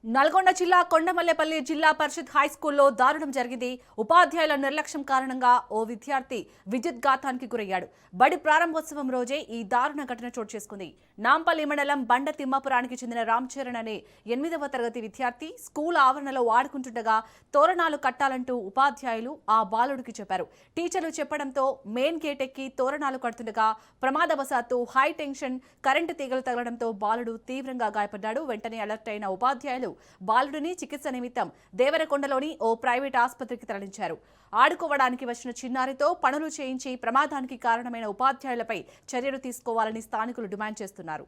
నల్గొండ జిల్లా కొండమల్లేపల్లి జిల్లా పరిషత్ హై స్కూల్లో దారుణం జరిగింది. ఉపాధ్యాయుల నిర్లక్ష్యం కారణంగా ఓ విద్యార్థి విద్యుద్ఘాతానికి గురయ్యాడు. బడి ప్రారంభోత్సవం రోజే ఈ దారుణ ఘటన చోటు చేసుకుంది. నాంపల్లి మండలం బండ తిమ్మాపురానికి చెందిన రామ్ చరణ్ అనే 8వ తరగతి విద్యార్థి స్కూల్ ఆవరణలో ఆడుకుంటుండగా తోరణాలు కట్టాలంటూ ఉపాధ్యాయులు ఆ బాలుడికి చెప్పారు. టీచర్లు చెప్పడంతో మెయిన్ గేట్ ఎక్కి తోరణాలు కడుతుండగా ప్రమాదవశాత్తు హై టెన్షన్ కరెంటు తీగలు తగలడంతో బాలుడు తీవ్రంగా గాయపడ్డాడు. వెంటనే అలర్ట్ అయిన ఉపాధ్యాయులు బాలుడిని చికిత్స నిమిత్తం దేవరకొండలోని ఓ ప్రైవేట్ ఆసుపత్రికి తరలించారు. ఆడుకోవడానికి వచ్చిన చిన్నారితో పనులు చేయించి ప్రమాదానికి కారణమైన ఉపాధ్యాయులపై చర్యలు తీసుకోవాలని స్థానికులు డిమాండ్ చేస్తున్నారు.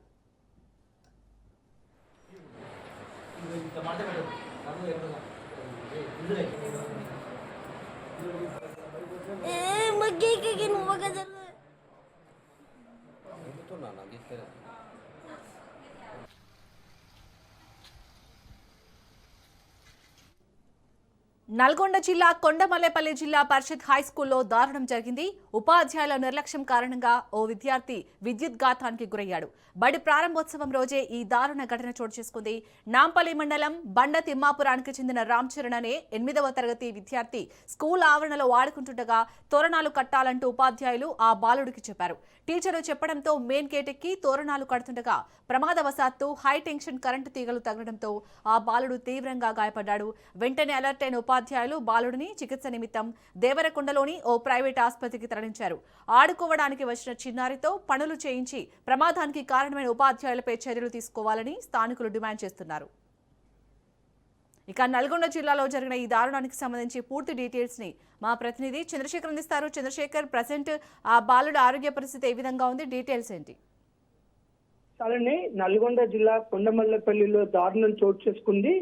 నల్గొండ జిల్లా కొండమల్లేపల్లి జిల్లా పరిషత్ హై స్కూల్లో దారుణం జరిగింది. ఉపాధ్యాయుల నిర్లక్ష్యం కారణంగా ఓ విద్యార్థి విద్యుద్ఘాతానికి గురయ్యాడు. బడి ప్రారంభోత్సవం రోజే ఈ దారుణ ఘటన చోటు చేసుకుంది. నాంపల్లి మండలం బండ తిమ్మాపురానికి చెందిన రామ్ చరణ్ అనే 8వ తరగతి విద్యార్థి స్కూల్ ఆవరణలో ఆడుకుంటుండగా తోరణాలు కట్టాలంటూ ఉపాధ్యాయులు ఆ బాలుడికి చెప్పారు. టీచర్లు చెప్పడంతో మెయిన్ గేట్ ఎక్కి తోరణాలు కడుతుండగా ప్రమాదవశాత్తు హై టెన్షన్ కరెంటు తీగలు తగలడంతో ఆ బాలుడు తీవ్రంగా గాయపడ్డాడు. వెంటనే అలర్ట్ అయిన ఉపాధ్యాయులు బాలుడిని చికిత్స నిమిత్తం దేవరకొండలోని ఓ ప్రైవేట్ ఆసుపత్రికి తరలించారు. ఆడుకోవడానికి వచ్చిన చిన్నారితో పనులు చేయించి ప్రమాదానికి కారణమైన ఉపాధ్యాయులపై చర్యలు తీసుకోవాలని స్థానికులు డిమాండ్ చేస్తున్నారు. ఇక నల్గొండ జిల్లాలో జరిగిన ఈ దారుణానికి సంబంధించి పూర్తి డీటెయిల్స్ ని మా ప్రతినిధి చంద్రశేఖర్ అందిస్తారు. చంద్రశేఖర్, ప్రజెంట్ ఆ బాలుడి ఆరోగ్య పరిస్థితి ఏ విధంగా ఉంది? డీటెయిల్స్ ఏంటి? అలానే నల్గొండ జిల్లా కొండమల్లపల్లిలో దారుణం చోటు చేసుకుంది.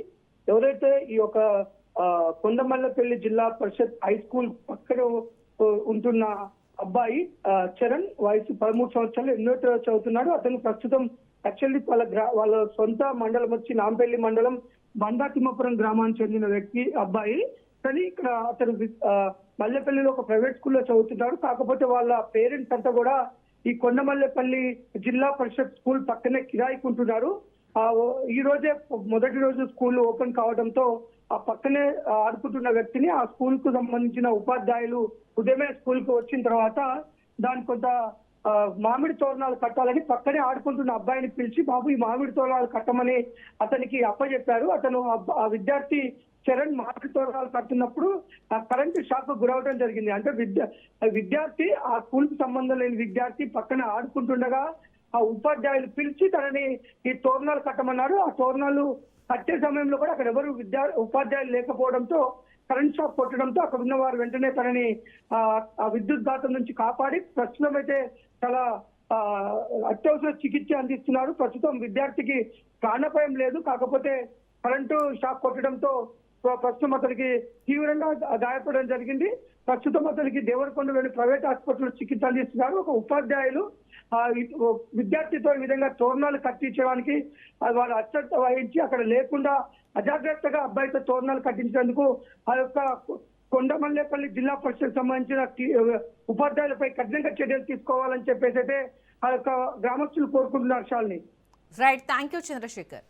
ఎవరైతే ఈ యొక్క కొండమల్లపల్లి జిల్లా పరిషత్ హై స్కూల్ పక్కన ఉంటున్న అబ్బాయి చరణ్, వయసు 13 సంవత్సరాలు, 8వ తరగతి చదువుతున్నాడు. అతను ప్రస్తుతం యాక్చువల్లీ వాళ్ళ సొంత మండలం వచ్చి నాంపల్లి మండలం బండా తిమ్మపురం గ్రామానికి చెందిన వ్యక్తి అబ్బాయి. కానీ ఇక్కడ అతను మల్లెపల్లిలో ఒక ప్రైవేట్ స్కూల్లో చదువుతున్నాడు. కాకపోతే వాళ్ళ పేరెంట్స్ అంతా కూడా ఈ కొండమల్లెపల్లి జిల్లా పరిషత్ స్కూల్ పక్కనే కిరాయికుంటున్నారు. ఈ రోజే మొదటి రోజు స్కూల్ ఓపెన్ కావడంతో ఆ పక్కనే ఆడుకుంటున్న వ్యక్తిని ఆ స్కూల్ కు సంబంధించిన ఉపాధ్యాయులు ఉదయమే స్కూల్ కు వచ్చిన తర్వాత దాని కొంత మామిడి తోరణాలు కట్టాలని పక్కనే ఆడుకుంటున్న అబ్బాయిని పిలిచి, బాబు ఈ మామిడి తోరణాలు కట్టమని అతనికి అప్పచెప్పారు. అతను ఆ విద్యార్థి చరణ్ మామిడి తోరణాలు కడుతున్నప్పుడు ఆ కరెంటు షాక్ గురవడం జరిగింది. అంటే విద్యార్థి ఆ స్కూల్ కు సంబంధం లేని విద్యార్థి పక్కన ఆడుకుంటుండగా ఆ ఉపాధ్యాయులు పిలిచి తనని ఈ తోరణాలు కట్టమన్నారు. ఆ తోరణాలు కట్టే సమయంలో కూడా అక్కడ ఎవరు ఉపాధ్యాయులు లేకపోవడంతో కరెంట్ షాక్ కొట్టడంతో అక్కడ ఉన్న వారు వెంటనే తనని ఆ విద్యుద్ఘాతం నుంచి కాపాడి ప్రస్తుతం అయితే చాలా అత్యవసర చికిత్స అందిస్తున్నారు. ప్రస్తుతం విద్యార్థికి ప్రాణాపాయం లేదు. కాకపోతే కరెంటు షాక్ కొట్టడంతో ప్రస్తుతం అతనికి తీవ్రంగా గాయపడడం జరిగింది. ప్రస్తుతం అతనికి దేవరకొండలోని ప్రైవేట్ ఆసుపత్రిలో చికిత్స అందిస్తున్నారు. ఒక ఉపాధ్యాయులు విద్యార్థితో ఈ విధంగా తోరణాలు కట్టించడానికి వాళ్ళు అశ్రద్ధ వహించి అక్కడ లేకుండా అజాగ్రత్తగా అబ్బాయితో తోరణాలు కట్టించేందుకు ఆ యొక్క కొండమల్లేపల్లి జిల్లా పరిషత్ సంబంధించిన ఉపాధ్యాయులపై కఠినంగా చర్యలు తీసుకోవాలని చెప్పేసి అయితే ఆ యొక్క గ్రామస్తులు కోరుకుంటున్నారు. Shalini. Right, thank you Chandrasekhar.